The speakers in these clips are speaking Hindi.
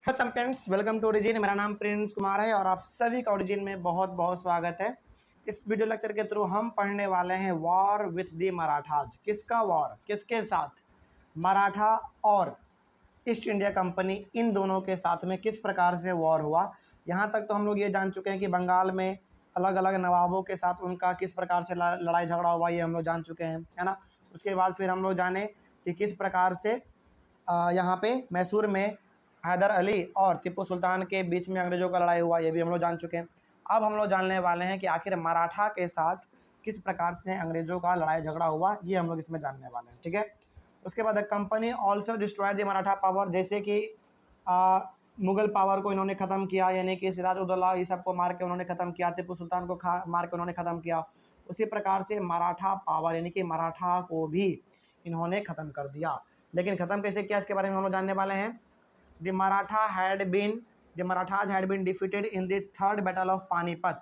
Champions, welcome to origin. मेरा नाम प्रिंस कुमार है और आप सभी का ओरिजिन में बहुत बहुत स्वागत है। इस वीडियो लेक्चर के थ्रू हम पढ़ने वाले हैं वॉर विथ द मराठाज। किसका वॉर, किसके साथ? मराठा और ईस्ट इंडिया कंपनी, इन दोनों के साथ में किस प्रकार से वॉर हुआ। यहाँ तक तो हम लोग ये जान चुके हैं कि बंगाल में अलग अलग नवाबों के साथ उनका किस प्रकार से लड़ाई झगड़ा हुआ, ये हम लोग जान चुके हैं, है ना। उसके बाद फिर हम लोग जाने कि किस प्रकार से यहाँ पे मैसूर में हैदर अली और टीपू सुल्तान के बीच में अंग्रेज़ों का लड़ाई हुआ, ये भी हम लोग जान चुके हैं। अब हम लोग जानने वाले हैं कि आखिर मराठा के साथ किस प्रकार से अंग्रेज़ों का लड़ाई झगड़ा हुआ, ये हम लोग इसमें जानने वाले हैं, ठीक है। उसके बाद company also destroyed the Maratha power, जैसे कि मुग़ल पावर को इन्होंने ख़त्म किया, यानी कि सिराजुद्दौला ये सबको मार के उन्होंने ख़त्म किया, टीपू सुल्तान को मार के उन्होंने ख़त्म किया। उसी प्रकार से मराठा पावर यानी कि मराठा को भी इन्होंने ख़त्म कर दिया। लेकिन ख़त्म कैसे किया, इसके बारे में हम लोग जानने वाले हैं। The Marathas had been defeated in the third battle of Panipat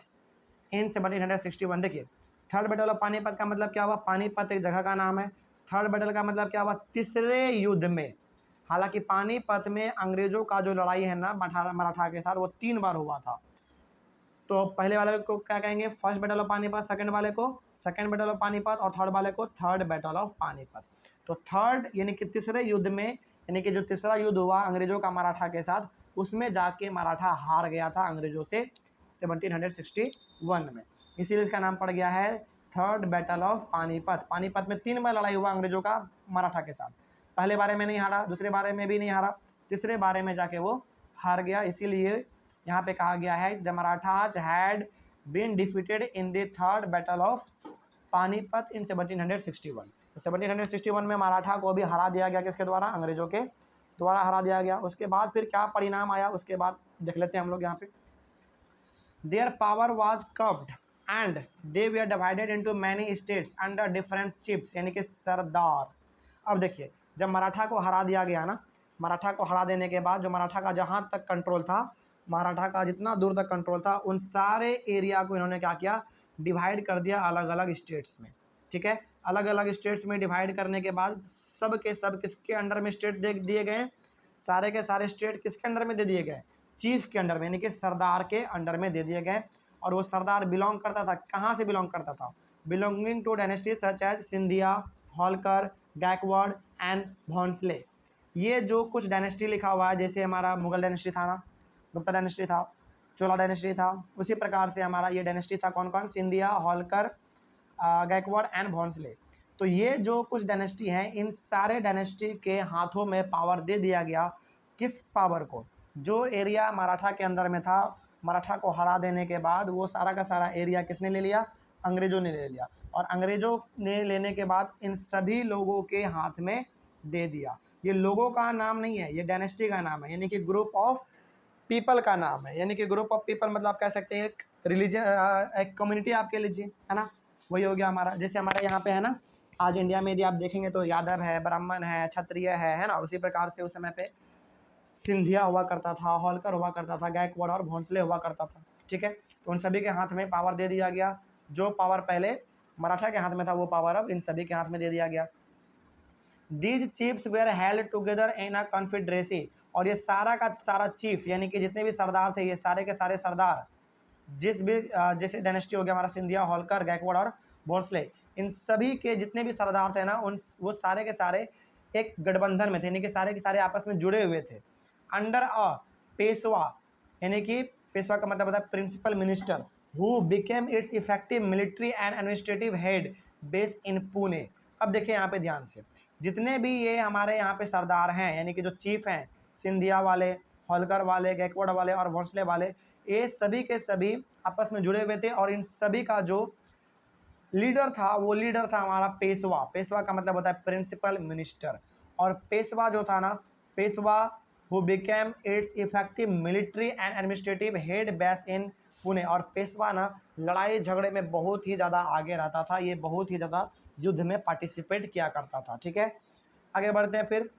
in 1761। देखिए, थर्ड बैटल ऑफ पानीपत का मतलब क्या हुआ? पानीपत एक जगह का नाम है। थर्ड बैटल का मतलब क्या हुआ? तीसरे युद्ध में। हालांकि पानीपत में अंग्रेजों का जो लड़ाई है ना मराठा के साथ, वो 3 बार हुआ था। तो पहले वाले को क्या कहेंगे? First battle of Panipat. Second वाले को सेकंड बैटल ऑफ पानीपत और थर्ड वाले को थर्ड बैटल ऑफ पानीपत। तो थर्ड यानी कि तीसरे युद्ध में, यानी कि जो तीसरा युद्ध हुआ अंग्रेजों का मराठा के साथ, उसमें जाके मराठा हार गया था अंग्रेजों से 1761 में। इसीलिए इसका नाम पड़ गया है third battle of Panipat. Panipat में 3 बार लड़ाई हुआ अंग्रेजों का मराठा के साथ। पहले बारे में नहीं हारा, दूसरे बारे में भी नहीं हारा, तीसरे बारे में जाके वो हार गया। इसीलिए यहाँ पे कहा गया है the Marathas had been defeated in the third battle of Panipat in 1761। तो 1761 में मराठा को भी हरा दिया गया, किसके द्वारा? अंग्रेजों के द्वारा हरा दिया गया। उसके बाद फिर क्या परिणाम आया, उसके बाद देख लेते हैं हम लोग यहाँ पे। Their power was curbed and they were divided into many states under different chiefs, यानी कि सरदार। अब देखिए, जब मराठा को हरा दिया गया ना, मराठा को हरा देने के बाद जो मराठा का जहाँ तक कंट्रोल था, मराठा का जितना दूर तक कंट्रोल था, उन सारे एरिया को इन्होंने क्या किया? डिवाइड कर दिया अलग अलग स्टेट्स में, ठीक है। अलग अलग स्टेट्स में डिवाइड करने के बाद सब के सब किसके अंडर में स्टेट दे दिए गए? सारे के सारे स्टेट किसके अंडर में दे दिए गए? चीफ के अंडर में, यानी कि सरदार के अंडर में दे दिए गए। और वो सरदार बिलोंग करता था, कहाँ से बिलोंग करता था? Belonging to dynasty such as Scindia, Holkar, Gaekwad and Bhonsle. ये जो कुछ डायनेस्टी लिखा हुआ है, जैसे हमारा मुगल डायनेस्टी था ना, गुप्ता डायनेस्टी था, चोला डायनेस्टी था, उसी प्रकार से हमारा ये डायनेस्टी था। कौन कौन? सिंधिया, होलकर, गायकवाड़ एंड भोंसले। तो ये जो कुछ डायनेस्टी हैं, इन सारे डायनेस्टी के हाथों में पावर दे दिया गया। किस पावर को? जो एरिया मराठा के अंदर में था, मराठा को हरा देने के बाद वो सारा का सारा एरिया किसने ले लिया? अंग्रेज़ों ने ले लिया। और अंग्रेज़ों ने लेने के बाद इन सभी लोगों के हाथ में दे दिया। ये लोगों का नाम नहीं है, ये डायनेस्टी का नाम है, यानी कि ग्रुप ऑफ पीपल का नाम है। यानी कि ग्रुप ऑफ पीपल मतलब आप कह सकते हैं एक रिलीजन, एक कम्युनिटी आप कह लीजिए, है ना। वही हो गया हमारा। जैसे हमारे यहाँ पे है ना, आज इंडिया में यदि आप देखेंगे तो यादव है, ब्राह्मण है, क्षत्रिय है ना। उसी प्रकार से उस समय पे सिंधिया हुआ करता था, होलकर हुआ करता था, गायकवाड़ और भोंसले हुआ करता था, ठीक है। तो उन सभी के हाथ में पावर दे दिया गया। जो पावर पहले मराठा के हाथ में था, वो पावर अब इन सभी के हाथ में दे दिया गया। These chiefs where held together in a confederacy. और ये सारा का सारा चीफ, यानी कि जितने भी सरदार थे, ये सारे के सारे सरदार, जिस भी जैसे डायनेस्टी हो गया हमारा सिंधिया, होलकर, गायकवाड़ और भोंसले, इन सभी के जितने भी सरदार थे ना, उन वो सारे के सारे एक गठबंधन में थे, यानी कि सारे के सारे आपस में जुड़े हुए थे। अंडर अ पेशवा, यानी कि पेशवा का मतलब होता है principal minister, who became its effective military and administrative head based in Pune. अब देखिए यहाँ पे ध्यान से, जितने भी ये हमारे यहाँ पे सरदार हैं, यानी कि जो चीफ हैं, सिंधिया वाले, होलकर वाले, गायकवाड़ वाले और भोंसले वाले, ये सभी के सभी आपस में जुड़े हुए थे। और इन सभी का जो लीडर था, वो लीडर था हमारा पेशवा। पेशवा का मतलब होता है प्रिंसिपल मिनिस्टर। और पेशवा जो था ना, Peshwa who became its effective military and administrative head base in Pune. और पेशवा ना लड़ाई झगड़े में बहुत ही ज़्यादा आगे रहता था, ये बहुत ही ज़्यादा युद्ध में पार्टिसिपेट किया करता था, ठीक है। आगे बढ़ते हैं फिर।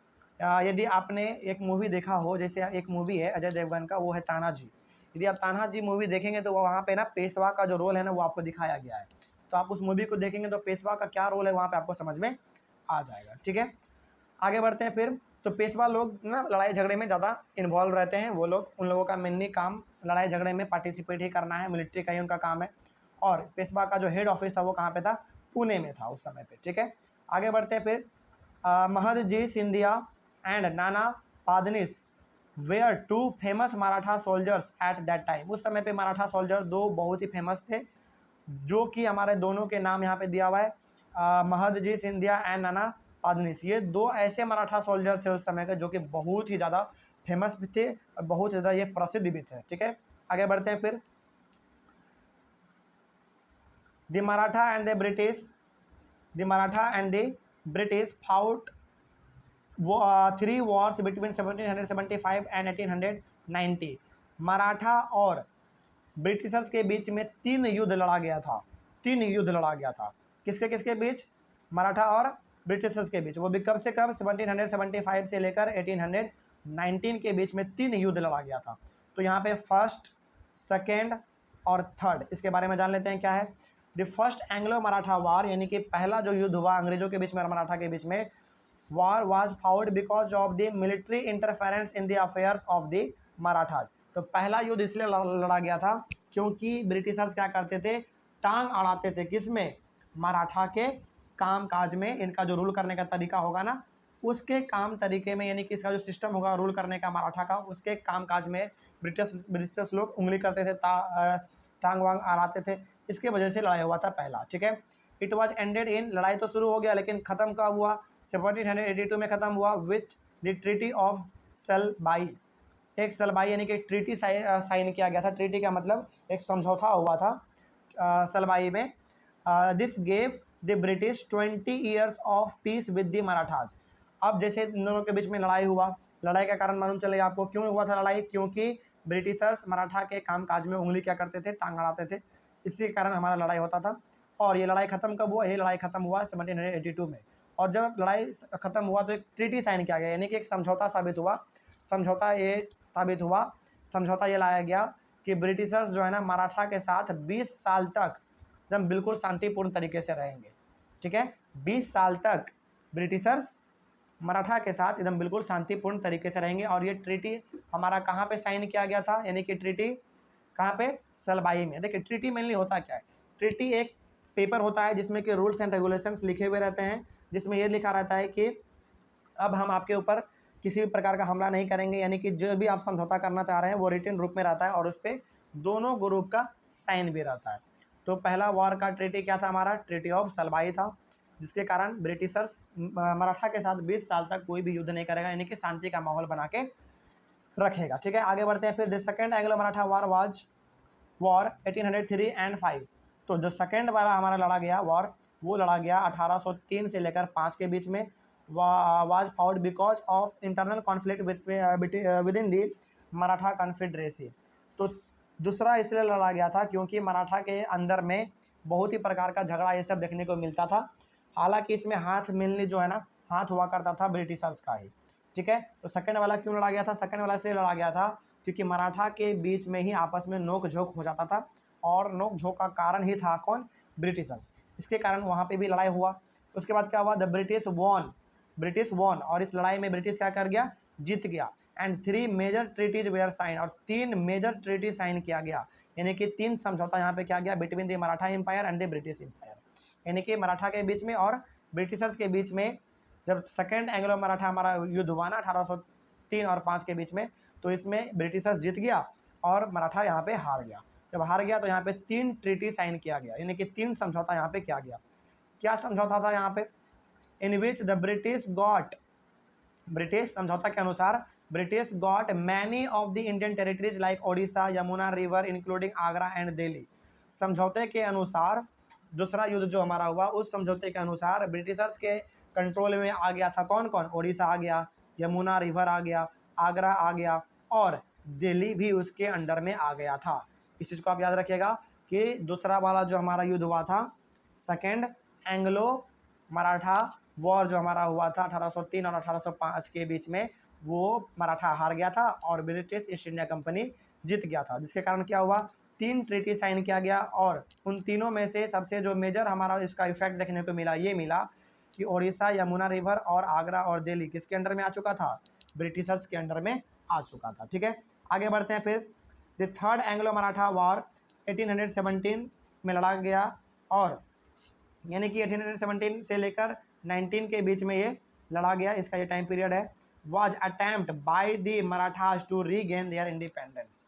यदि आपने एक मूवी देखा हो, जैसे एक मूवी है अजय देवगन का, वो है तानाजी। यदि आप तानाजी मूवी देखेंगे तो वहाँ पे ना पेशवा का जो रोल है ना, वो आपको दिखाया गया है। तो आप उस मूवी को देखेंगे तो पेशवा का क्या रोल है वहाँ पे आपको समझ में आ जाएगा, ठीक है। आगे बढ़ते हैं फिर। तो पेशवा लोग ना लड़ाई झगड़े में ज़्यादा इन्वॉल्व रहते हैं, वो लोग, उन लोगों का मेनली काम लड़ाई झगड़े में पार्टिसिपेट ही करना है, मिलिट्री का ही उनका काम है। और पेशवा का जो हेड ऑफिस था वो कहाँ पे था, पुणे में था उस समय पे, ठीक है। आगे बढ़ते हैं फिर महदजी Scindia and Nana Phadnis were two famous Maratha soldiers at that time. उस समय पे मराठा सोल्जर दो बहुत ही फेमस थे, जो कि हमारे दोनों के नाम यहाँ पे दिया हुआ है, महदजी सिंधिया एंड नाना पादनिस। ये दो ऐसे मराठा सोल्जर्स थे उस समय के जो कि बहुत ही ज़्यादा फेमस भी थे और बहुत ज़्यादा ये प्रसिद्ध भी थे, ठीक है। आगे बढ़ते हैं फिर the Maratha and the British fought 3 Wars between 1775 and 1890। Maratha और ब्रिटिशर्स के बीच में 3 युद्ध लड़ा गया था, 3 युद्ध लड़ा गया था। किसके किसके बीच, मराठा और ब्रिटिशर्स के बीच। वो भी कब से कब, 1775 से लेकर 1819 के बीच में 3 युद्ध लड़ा गया था। तो यहाँ पे फर्स्ट, सेकेंड और थर्ड, इसके बारे में जान लेते हैं क्या है। द फर्स्ट एंग्लो मराठा वार, यानी कि पहला जो युद्ध हुआ अंग्रेजों के बीच में और मराठा के बीच में, वार was fought because of the military interference in the affairs of the Marathas. तो पहला युद्ध इसलिए लड़ा गया था क्योंकि ब्रिटिशर्स क्या करते थे, टांग अड़ाते थे किसमें, मराठा के काम काज में। इनका जो रूल करने का तरीका होगा ना, उसके काम तरीके में, यानी कि इसका जो सिस्टम होगा रूल करने का मराठा का, उसके काम काज में ब्रिटिशर्स लोग उंगली करते थे, टांग वांग अड़ाते थे। इसके वजह से लड़ाई हुआ था पहला, ठीक है। इट वॉज एंडेड इन, लड़ाई तो शुरू हो गया लेकिन ख़त्म कब हुआ, 1782 में ख़त्म हुआ with the treaty of Salbai. एक सलबाई यानी कि ट्रीटी साइन किया गया था। ट्रीटी का मतलब एक समझौता हुआ था सलबाई में। This gave the British 20 years of peace with the Marathas. अब जैसे इन दोनों के बीच में लड़ाई हुआ, लड़ाई का कारण मालूम चलेगा आपको क्यों हुआ था लड़ाई, क्योंकि ब्रिटिशर्स मराठा के कामकाज में उंगली क्या करते थे, टांग अड़ाते थे। इसी कारण हमारा लड़ाई होता था। और ये लड़ाई खत्म कब हुआ, ये लड़ाई खत्म हुआ 1782 में। और जब लड़ाई खत्म हुआ तो एक ट्रीटी साइन किया गया, यानी कि एक समझौता साबित हुआ। समझौता ये लाया गया कि ब्रिटिशर्स जो है ना मराठा के साथ 20 साल तक एकदम बिल्कुल शांतिपूर्ण तरीके से रहेंगे, ठीक है। 20 साल तक ब्रिटिशर्स मराठा के साथ एकदम बिल्कुल शांतिपूर्ण तरीके से रहेंगे। और ये ट्रीटी हमारा कहाँ पे साइन किया गया था, यानी कि ट्रीटी कहाँ पे, सलबाई में। देखिए ट्रीटी मेनली होता क्या है, ट्रीटी एक पेपर होता है जिसमें कि रूल्स एंड रेगुलेशंस लिखे हुए रहते हैं, जिसमें ये लिखा रहता है कि अब हम आपके ऊपर किसी भी प्रकार का हमला नहीं करेंगे, यानी कि जो भी आप समझौता करना चाह रहे हैं वो रिटन रूप में रहता है और उस पर दोनों ग्रुप का साइन भी रहता है। तो पहला वॉर का ट्रीटी क्या था हमारा, ट्रीटी ऑफ सलबाई था, जिसके कारण ब्रिटिशर्स मराठा के साथ 20 साल तक कोई भी युद्ध नहीं करेगा, यानी कि शांति का माहौल बना के रखेगा, ठीक है। आगे बढ़ते हैं फिर the second Anglo Maratha war 1803 and 5। तो जो सेकेंड वाला हमारा लड़ा गया वॉर, वो लड़ा गया 1803 से लेकर 5 के बीच में। Was fought because of internal conflict with in the Maratha confederacy. तो दूसरा इसलिए लड़ा गया था क्योंकि मराठा के अंदर में बहुत ही प्रकार का झगड़ा ये सब देखने को मिलता था। हालांकि इसमें हाथ मिलने जो है ना, हाथ हुआ करता था ब्रिटिशर्स का ही, ठीक है। तो सेकेंड वाला क्यों लड़ा गया था, सेकेंड वाला इसलिए लड़ा गया था क्योंकि मराठा के बीच में ही आपस में नोक झोंक हो जाता था, और नोक झोंक का कारण ही था कौन, ब्रिटिशर्स। इसके कारण वहाँ पे भी लड़ाई हुआ। उसके बाद क्या हुआ, द ब्रिटिश वॉन, और इस लड़ाई में ब्रिटिश क्या कर गया, जीत गया। And 3 major treaties were sign, और 3 मेजर ट्रीटी साइन किया गया, यानी कि 3 समझौता यहाँ पे किया गया between the Maratha empire and the British empire, यानी कि मराठा के बीच में और ब्रिटिशर्स के बीच में। जब सेकेंड एंग्लो मराठा हमारा युद्ध हुआ ना 1803 और 5 के बीच में, तो इसमें ब्रिटिशर्स जीत गया और मराठा यहाँ पे हार गया। जब हार गया तो यहाँ पे 3 ट्रीटी साइन किया गया, यानी कि 3 समझौता यहाँ पे किया गया। क्या समझौता था यहाँ पे, इन विच द ब्रिटिश समझौता के अनुसार British got many of the Indian territories like Odisha, Yamuna river including Agra and Delhi. समझौते के अनुसार दूसरा युद्ध जो हमारा हुआ, उस समझौते के अनुसार ब्रिटिशर्स के कंट्रोल में आ गया था कौन कौन, ओडिशा आ गया, यमुना रिवर आ गया, आगरा आ गया, और दिल्ली भी उसके अंडर में आ गया था। इस चीज़ को आप याद रखिएगा कि दूसरा वाला जो हमारा युद्ध हुआ था, सेकेंड एंग्लो मराठा वॉर जो हमारा हुआ था 1803 और 1805 के बीच में, वो मराठा हार गया था और ब्रिटिश ईस्ट इंडिया कंपनी जीत गया था। जिसके कारण क्या हुआ, 3 ट्रीटी साइन किया गया, और उन तीनों में से सबसे जो मेजर हमारा इसका इफेक्ट देखने को मिला, ये मिला कि ओडिशा, यमुना रिवर और आगरा और दिल्ली किसके अंडर में आ चुका था, ब्रिटिशर्स के अंडर में आ चुका था। ठीक है, आगे बढ़ते हैं। फिर the third Anglo Maratha war 1817 में लड़ा गया, और यानी कि 1817 से लेकर 19 के बीच में ये लड़ा गया, इसका ये टाइम पीरियड है। Was attempt by the Marathas to regain their independence.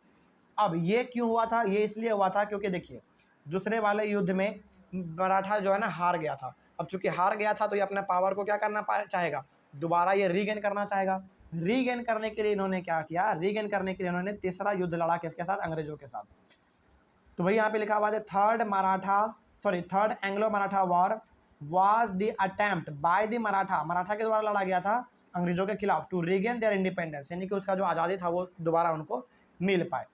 अब ये क्यों हुआ था, ये इसलिए हुआ था क्योंकि देखिए दूसरे वाले युद्ध में मराठा जो है ना हार गया था। अब चूंकि हार गया था तो ये अपने पावर को क्या करना चाहेगा, दोबारा ये रीगेन करना चाहेगा। रीगेन करने के लिए इन्होंने क्या किया, रीगेन करने के लिए इन्होंने तीसरा युद्ध लड़ा किसके साथ, अंग्रेजों के साथ। तो वही यहाँ पे लिखा हुआ है third Anglo Maratha war was the attempt by the Maratha के द्वारा लड़ा गया था अंग्रेजों के खिलाफ टू रीगेन देयर इंडिपेंडेंस, यानी कि उसका जो आज़ादी था वो दोबारा उनको मिल पाए।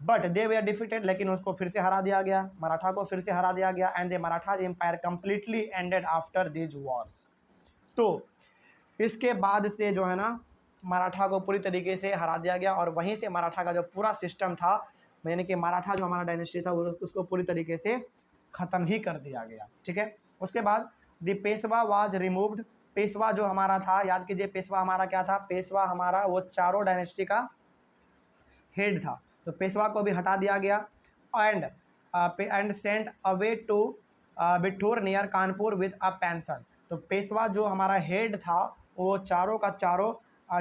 But they were defeated, लेकिन उसको फिर से हरा दिया गया, मराठा को फिर से हरा दिया गया। And the Maratha empire completely ended after these wars. तो इसके बाद से जो है ना मराठा को पूरी तरीके से हरा दिया गया, और वहीं से मराठा का जो पूरा सिस्टम था, यानी कि मराठा जो हमारा डायनेस्टी था उसको पूरी तरीके से ख़त्म ही कर दिया गया। ठीक है, उसके बाद the Peshwa was removed. Peshwa जो हमारा था, याद कीजिए पेशवा हमारा क्या था, पेशवा हमारा वो चारों डायनेस्टी का हेड था, तो पेशवा को भी हटा दिया गया। And sent away to Bithoor near Kanpur with a pension. तो पेशवा जो हमारा हेड था वो चारों का चारों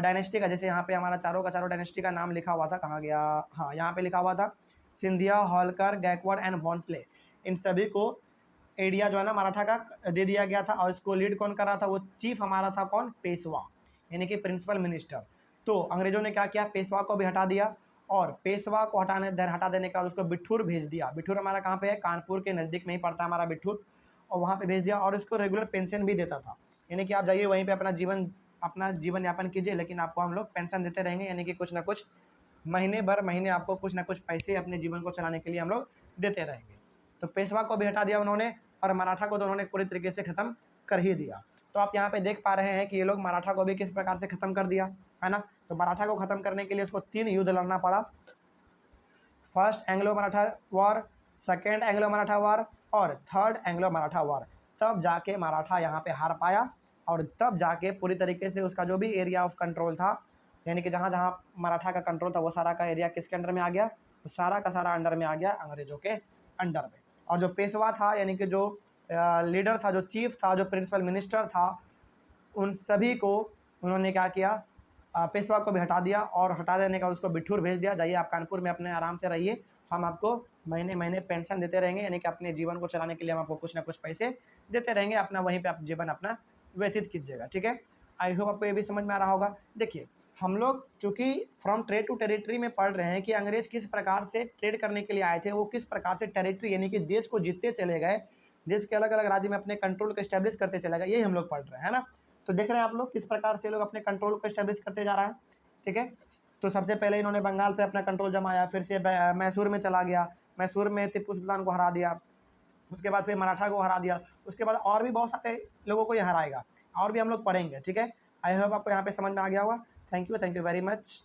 डायनेस्टी का, जैसे यहाँ पे हमारा चारों का चारों डायनेस्टी का नाम लिखा हुआ था, कहाँ गया, हाँ यहाँ पे लिखा हुआ था, सिंधिया, होलकर, गायकवाड़ एंड भोंसले, इन सभी को एरिया जो है ना मराठा का दे दिया गया था। और इसको लीड कौन कर रहा था, वो चीफ हमारा था कौन, पेशवा, यानी कि प्रिंसिपल मिनिस्टर। तो अंग्रेजों ने क्या किया, पेशवा को भी हटा दिया, और पेशवा को हटा देने के बाद उसको बिठूर भेज दिया। बिठूर हमारा कहाँ पे है, कानपुर के नज़दीक में ही पड़ता है हमारा बिठूर, और वहाँ पे भेज दिया, और इसको रेगुलर पेंशन भी देता था, यानी कि आप जाइए वहीं पे अपना जीवन यापन कीजिए, लेकिन आपको हम लोग पेंशन देते रहेंगे, यानी कि कुछ ना कुछ महीने आपको कुछ ना कुछ पैसे अपने जीवन को चलाने के लिए हम लोग देते रहेंगे। तो पेशवा को भी हटा दिया उन्होंने, और मराठा को तो उन्होंने पूरी तरीके से ख़त्म कर ही दिया। तो आप यहाँ पे देख पा रहे हैं कि ये लोग मराठा को भी किस प्रकार से ख़त्म कर दिया है ना। तो मराठा को ख़त्म करने के लिए इसको 3 युद्ध लड़ना पड़ा, first Anglo Maratha war, second Anglo Maratha war और थर्ड एंग्लो मराठा वॉर। तब जाके मराठा यहाँ पे हार पाया, और तब जाके पूरी तरीके से उसका जो भी एरिया ऑफ कंट्रोल था, यानी कि जहाँ जहाँ मराठा का कंट्रोल था वो सारा का एरिया किसके अंडर में आ गया, तो सारा का सारा अंडर में आ गया अंग्रेजों के अंडर में। और जो पेशवा था, यानी कि जो लीडर था, जो चीफ था, जो प्रिंसिपल मिनिस्टर था, उन सभी को उन्होंने क्या किया, पेशवा को भी हटा दिया, और हटा देने का उसको बिठूर भेज दिया, जाइए आप कानपुर में अपने आराम से रहिए, हम आपको महीने महीने पेंशन देते रहेंगे, यानी कि अपने जीवन को चलाने के लिए हम आपको कुछ ना कुछ पैसे देते रहेंगे, अपना वहीं पे आप जीवन अपना व्यतीत कीजिएगा। ठीक है, आई होप आपको ये भी समझ में आ रहा होगा। देखिए हम लोग चूँकि फ्रॉम ट्रेड टू टेरिटरी में पढ़ रहे हैं कि अंग्रेज किस प्रकार से ट्रेड करने के लिए आए थे, वो किस प्रकार से टेरिटरी यानी कि देश को जीतते चले गए, देश के अलग अलग राज्य में अपने कंट्रोल को इस्टेब्लिश करते चले गए, यही हम लोग पढ़ रहे हैं ना। तो देख रहे हैं आप लोग किस प्रकार से लोग अपने कंट्रोल को इस्टेब्लिश करते जा रहा है। ठीक है, तो सबसे पहले इन्होंने बंगाल पे अपना कंट्रोल जमाया, फिर से मैसूर में चला गया, मैसूर में टीपू सुल्तान को हरा दिया, उसके बाद फिर मराठा को हरा दिया, उसके बाद और भी बहुत सारे लोगों को ये हराएगा, और भी हम लोग पढ़ेंगे। ठीक है, आई होप आपको यहाँ पे समझ में आ गया होगा। Thank you very much.